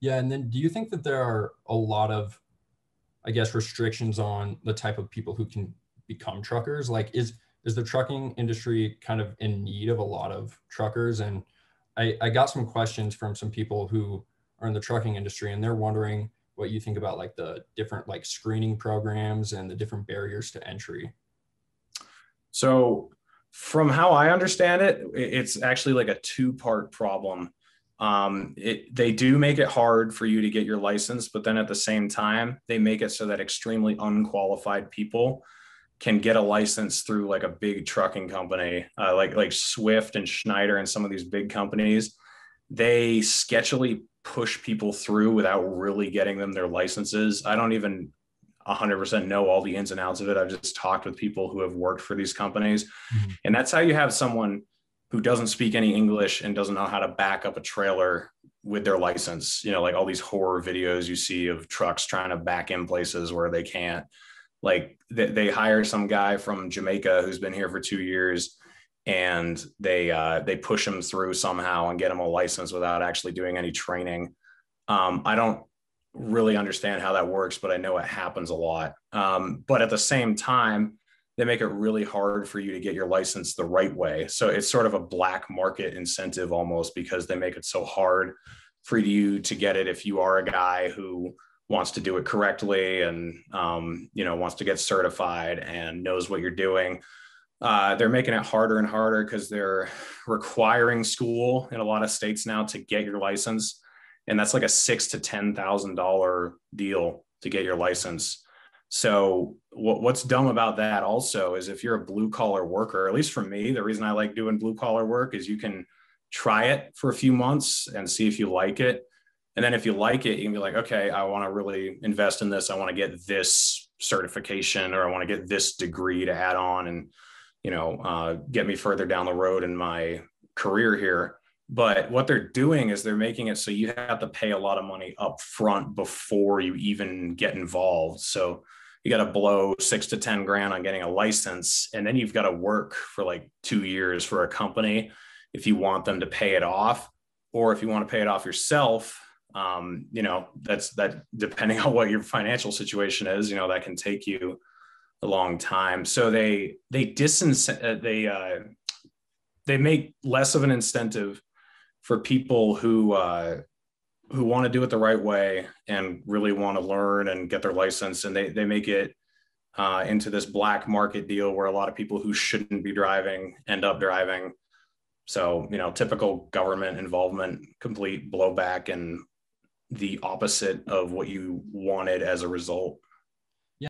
Yeah, and then do you think that there are a lot of, I guess, restrictions on the type of people who can become truckers? Like, is the trucking industry kind of in need of a lot of truckers? And I got some questions from some people who are in the trucking industry, and they're wondering what you think about like the different like screening programs and the different barriers to entry. So, from how I understand it, it's actually like a two-part problem. They do make it hard for you to get your license, but then at the same time, they make it so that extremely unqualified people can get a license through like a big trucking company, like Swift and Schneider and some of these big companies. They sketchily push people through without really getting them their licenses. I don't even 100% know all the ins and outs of it. I've just talked with people who have worked for these companies. Mhm. And that's how you have someone who doesn't speak any English and doesn't know how to back up a trailer with their license. You know, like all these horror videos you see of trucks trying to back in places where they can't. Like they hire some guy from Jamaica who's been here for 2 years, and they push him through somehow and get him a license without actually doing any training. I don't really understand how that works, but I know it happens a lot. But at the same time, they make it really hard for you to get your license the right way. So it's sort of a black market incentive almost, because they make it so hard for you to get it if you are a guy who wants to do it correctly and wants to get certified and knows what you're doing. They're making it harder and harder because they're requiring school in a lot of states now to get your license, and that's like a $6,000 to $10,000 deal to get your license. So what's dumb about that also is if you're a blue collar worker, at least for me, the reason I like doing blue collar work is you can try it for a few months and see if you like it. And then if you like it, you can be like, okay, I want to really invest in this. I want to get this certification, or I want to get this degree to add on and, get me further down the road in my career here. But what they're doing is they're making it so you have to pay a lot of money up front before you even get involved. So you got to blow 6 to 10 grand on getting a license. And then you've got to work for like 2 years for a company if you want them to pay it off, or if you want to pay it off yourself. That's that depending on what your financial situation is, that can take you a long time. So they make less of an incentive for people who want to do it the right way and really want to learn and get their license. And they make it into this black market deal where a lot of people who shouldn't be driving end up driving. So, typical government involvement, complete blowback, and the opposite of what you wanted as a result.